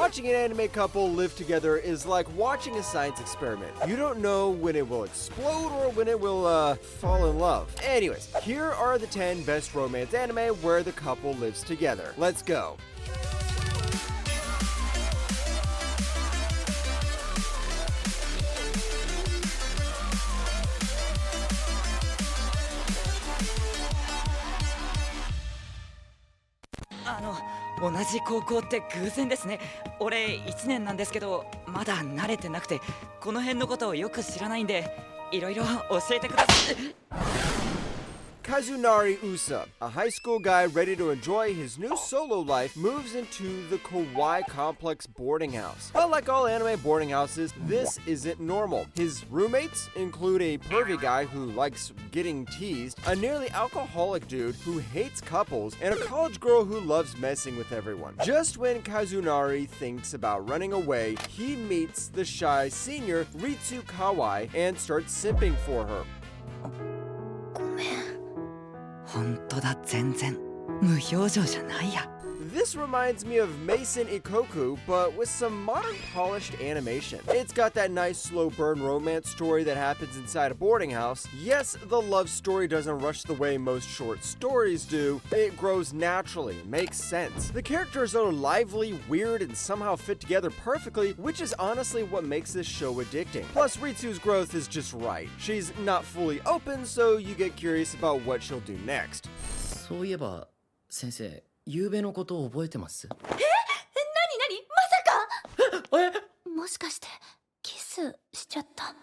Watching an anime couple live together is like watching a science experiment. You don't know when it will explode or when it will, fall in love. Anyways, here are the 10 best romance anime where the couple lives together. Let's go. 同じ高校って偶然ですね。俺1年なんですけど、まだ慣れてなくて、この辺のことをよく知らないんで、いろいろ教えてください。Kazunari Usa, a high school guy ready to enjoy his new solo life, moves into the Kawaii Complex boarding house. But like all anime boarding houses, this isn't normal. His roommates include a pervy guy who likes getting teased, a nearly alcoholic dude who hates couples, and a college girl who loves messing with everyone. Just when Kazunari thinks about running away, he meets the shy senior Ritsu Kawai and starts simping for her. 本当だ、全然無表情じゃないや。 This reminds me of Mason Ikoku, but with some modern polished animation. It's got that nice slow burn romance story that happens inside a boarding house. Yes, the love story doesn't rush the way most short stories do. It grows naturally, makes sense. The characters are lively, weird, and somehow fit together perfectly, which is honestly what makes this show addicting. Plus, Ritsu's growth is just right. She's not fully open, so you get curious about what she'll do next. そういえば、先生。 夕べのことを覚えてます？え？何まさか？え？もしかしてキスしちゃった？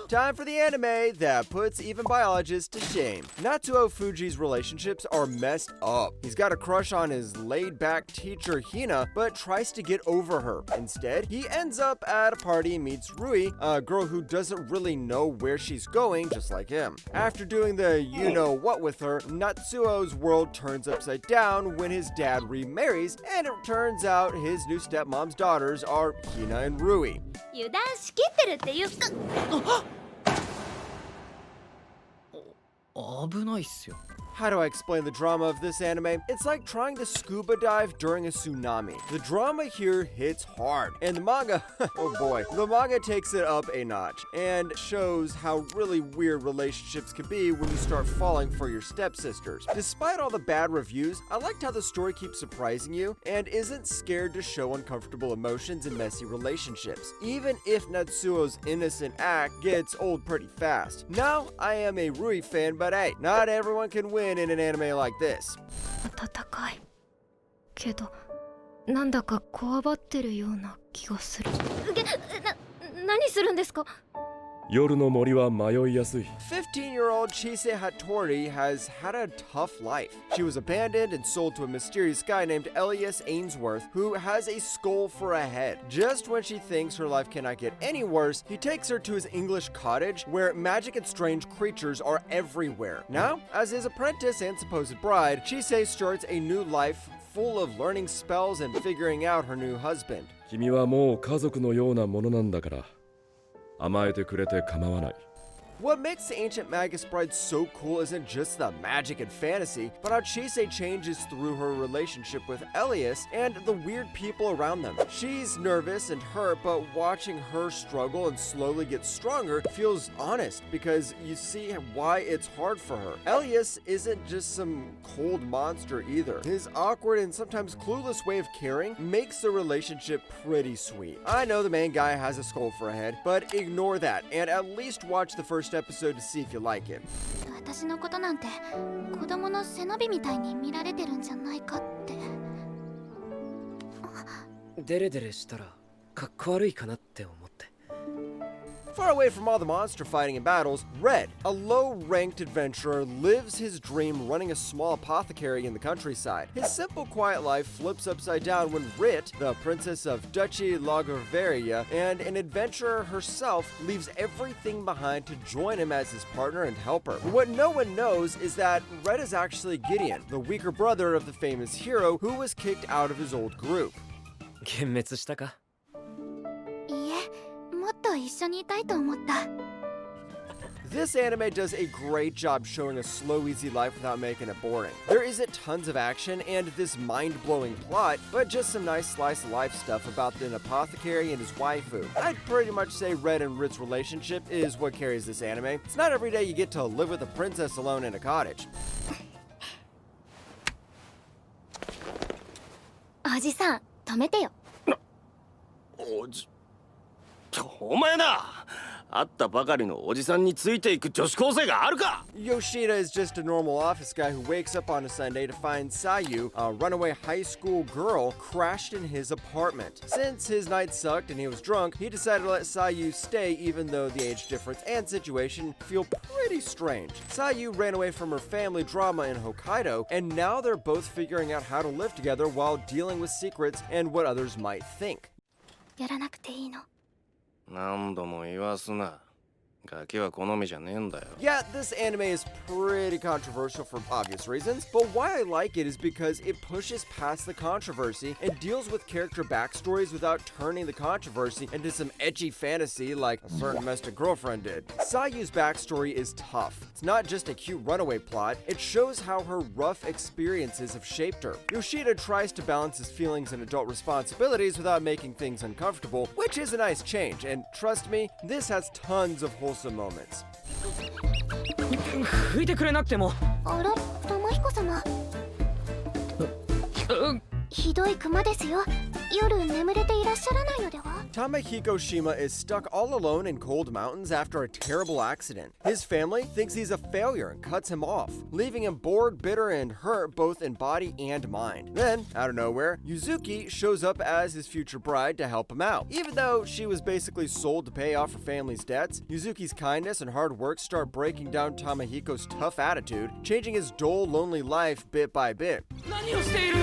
Time for the anime that puts even biologists to shame. Natsuo Fuji's relationships are messed up. He's got a crush on his laid-back teacher Hina, but tries to get over her. Instead, he ends up at a party and meets Rui, a girl who doesn't really know where she's going, just like him. After doing the you-know-what with her, Natsuo's world turns upside down when his dad remarries, and it turns out his new stepmom's daughters are Hina and Rui. 油断しきってるっていうか。 危ないっすよ。 How do I explain the drama of this anime? It's like trying to scuba dive during a tsunami. The drama here hits hard, and the manga, oh boy, the manga takes it up a notch and shows how really weird relationships can be when you start falling for your stepsisters. Despite all the bad reviews, I liked how the story keeps surprising you and isn't scared to show uncomfortable emotions and messy relationships, even if Natsuo's innocent act gets old pretty fast. Now, I am a Rui fan, but hey, not everyone can win in an anime like this. 暖かいけどなんだかこわばってるような気がする。何するんですか？ 夜の森は迷いやすい。 15-year-old Chise Hattori has had a tough life. She was abandoned and sold to a mysterious guy named Elias Ainsworth, who has a skull for a head. Just when she thinks her life cannot get any worse, he takes her to his English cottage, where magic and strange creatures are everywhere. Now, as his apprentice and supposed bride, Chise starts a new life full of learning spells and figuring out her new husband. 君はもう家族のようなものなんだから。 甘えてくれて構わない。 What makes the Ancient Magus Bride so cool isn't just the magic and fantasy, but how Chise changes through her relationship with Elias and the weird people around them. She's nervous and hurt, but watching her struggle and slowly get stronger feels honest because you see why it's hard for her. Elias isn't just some cold monster either. His awkward and sometimes clueless way of caring makes the relationship pretty sweet. I know the main guy has a skull for a head, but ignore that and at least watch the first episode to see if you like it. 私のことなんて子供の背伸びみたいに見られてるんじゃないかって。デレデレしたらかっこ悪いかなって思って。 Far away from all the monster fighting and battles, Red, a low-ranked adventurer, lives his dream running a small apothecary in the countryside. His simple, quiet life flips upside down when Rit, the princess of Duchy Lagorveria, and an adventurer herself, leaves everything behind to join him as his partner and helper. What no one knows is that Red is actually Gideon, the weaker brother of the famous hero who was kicked out of his old group. 幻滅したか？いいえ、もっと一緒にいたいと思った。This anime does a great job showing a slow, easy life without making it boring. There isn't tons of action and this mind-blowing plot, but just some nice slice of life stuff about an apothecary and his waifu. I'd pretty much say Red and Rit's relationship is what carries this anime. It's not every day you get to live with a princess alone in a cottage. おじさん止めてよ。お前だ。会ったばかりのおじさんについていく女子高生があるか。 Yoshida is just a normal office guy who wakes up on a Sunday to find Sayu, a runaway high school girl, crashed in his apartment. Since his night sucked and he was drunk, he decided to let Sayu stay even though the age difference and situation feel pretty strange. Sayu ran away from her family drama in Hokkaido, and now they're both figuring out how to live together while dealing with secrets and what others might think. やらなくていいの。何度も言わすな。ガキは好みじゃねえんだよ。 Yeah, this anime is pretty controversial for obvious reasons, but why I like it is because it pushes past the controversy and deals with character backstories without turning the controversy into some edgy fantasy like a certain domestic girlfriend did. Sayu's backstory is tough. It's not just a cute runaway plot, it shows how her rough experiences have shaped her. Yoshida tries to balance his feelings and adult responsibilities without making things uncomfortable, which is a nice change, and trust me, this has tons of wholesome moments. 吹いてくれなくても。あら、玉彦様。ひどいクマですよ。夜眠れていらっしゃらないのでは？ Tamahiko Shima is stuck all alone in cold mountains after a terrible accident. His family thinks he's a failure and cuts him off, leaving him bored, bitter, and hurt both in body and mind. Then, out of nowhere, Yuzuki shows up as his future bride to help him out. Even though she was basically sold to pay off her family's debts, Yuzuki's kindness and hard work start breaking down Tamahiko's tough attitude, changing his dull, lonely life bit by bit. 何をしている？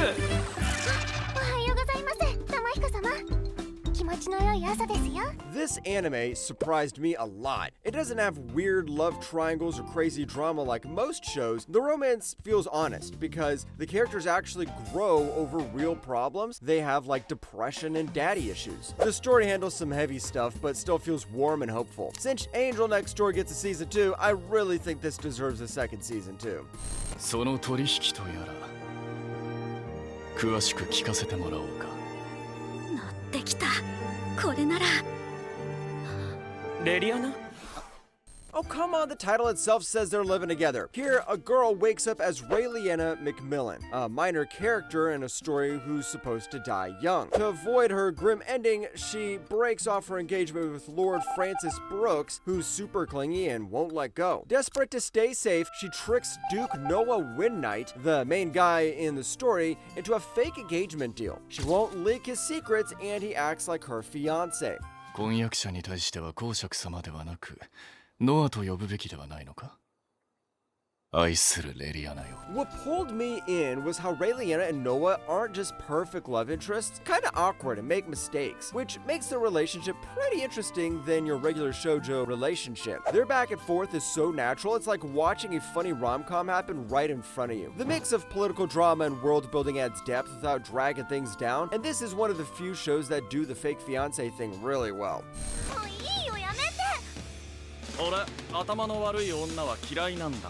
おはようございます、玉彦様。気持ちの良い朝ですよ。 This anime surprised me a lot. It doesn't have weird love triangles or crazy drama like most shows. The romance feels honest because the characters actually grow over real problems they have, like depression and daddy issues. The story handles some heavy stuff but still feels warm and hopeful. Since Angel Next Door gets a season 2, I really think this deserves a second season too. その取引とやら詳しく聞かせてもらおうか。乗ってきた。これなら。レリアナ？ Oh, come on, the title itself says they're living together. Here, a girl wakes up as Raeliana McMillan, a minor character in a story who's supposed to die young. To avoid her grim ending, she breaks off her engagement with Lord Francis Brooks, who's super clingy and won't let go. Desperate to stay safe, she tricks Duke Noah Windknight, the main guy in the story, into a fake engagement deal. She won't leak his secrets, and he acts like her fiancé. 婚約者に対しては公爵様ではなくノアと呼ぶべきではないのか。愛するレリアナよ。 What pulled me in was how Raeliana and Noah aren't just perfect love interests, kinda awkward and make mistakes, which makes their relationship pretty interesting than your regular shoujo relationship. Their back and forth is so natural, it's like watching a funny rom-com happen right in front of you. The mix of political drama and world building adds depth without dragging things down, and this is one of the few shows that do the fake fiancé thing really well. もういいよ、やめて。俺、頭の悪い女は嫌いなんだ。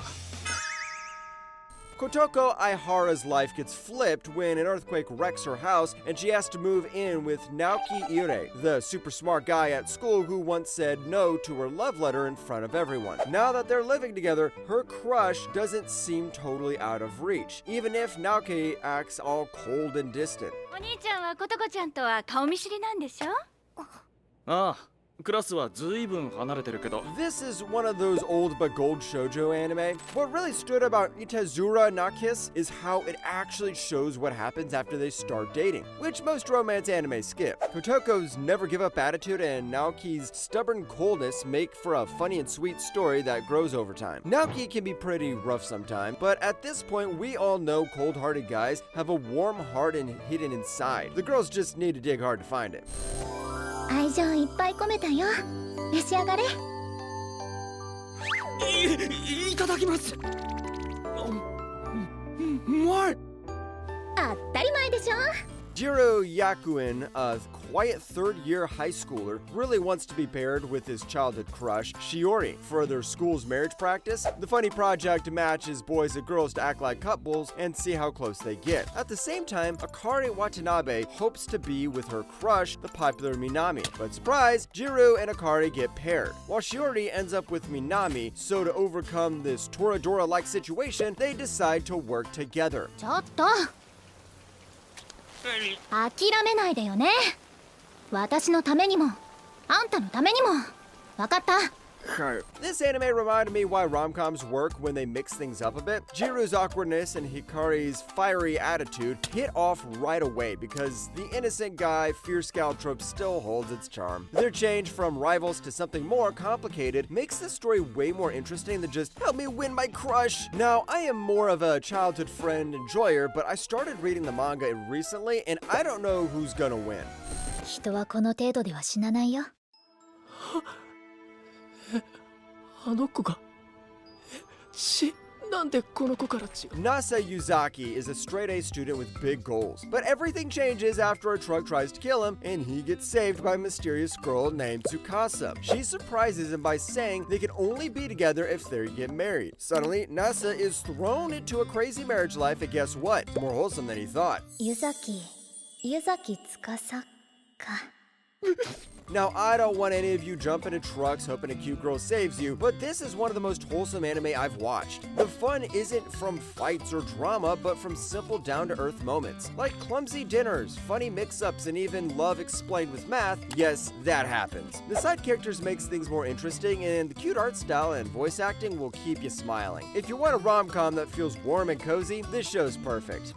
Kotoko Aihara's life gets flipped when an earthquake wrecks her house and she has to move in with Naoki Ire, the super smart guy at school who once said no to her love letter in front of everyone. Now that they're living together, her crush doesn't seem totally out of reach, even if Naoki acts all cold and distant. お兄ちゃんはことこちゃんとは顔見知りなんでしょ？ああ、クラスはずいぶん離れてるけど。 This is one of those old but gold shoujo anime. What really stood about Itazura Nakis is how it actually shows what happens after they start dating, which most romance anime skip. Kotoko's never give up attitude and Naoki's stubborn coldness make for a funny and sweet story that grows over time. Naoki can be pretty rough sometimes, but at this point we all know cold-hearted guys have a warm heart and hidden inside. The girls just need to dig hard to find it. 愛情いっぱい込めたよ。召し上がれ。いただきます。うまい。当たり前でしょ。Jiro Yakuen, a quiet third-year high schooler, really wants to be paired with his childhood crush, Shiori, for their school's marriage practice. The funny project matches boys and girls to act like couples and see how close they get. At the same time, Akari Watanabe hopes to be with her crush, the popular Minami. But surprise, Jiro and Akari get paired. While Shiori ends up with Minami, so to overcome this Toradora-like situation, they decide to work together. ちょっと諦めないでよね。私のためにもあんたのためにもわかった？ This anime reminded me why rom-coms work when they mix things up a bit. Jiru's awkwardness and Hikari's fiery attitude hit off right away because the innocent guy, fierce gal trope still holds its charm. Their change from rivals to something more complicated makes the story way more interesting than just help me win my crush. Now, I am more of a childhood friend enjoyer, but I started reading the manga recently and I don't know who's gonna win. 人はこの程度では死なないよ。あの子がなんでこの子から違う Nasa Yuzaki is a straight-A student with big goals, but everything changes after a truck tries to kill him and he gets saved by a mysterious girl named Tsukasa. She surprises him by saying they can only be together if they get married. Suddenly, Nasa is thrown into a crazy marriage life, and guess what? More wholesome than he thought. ゆざきつかさか。 Now, I don't want any of you jumping in trucks hoping a cute girl saves you, but this is one of the most wholesome anime I've watched. The fun isn't from fights or drama, but from simple down-to-earth moments, like clumsy dinners, funny mix-ups, and even love explained with math. Yes, that happens. The side characters makes things more interesting, and the cute art style and voice acting will keep you smiling. If you want a rom-com that feels warm and cozy, this show's perfect.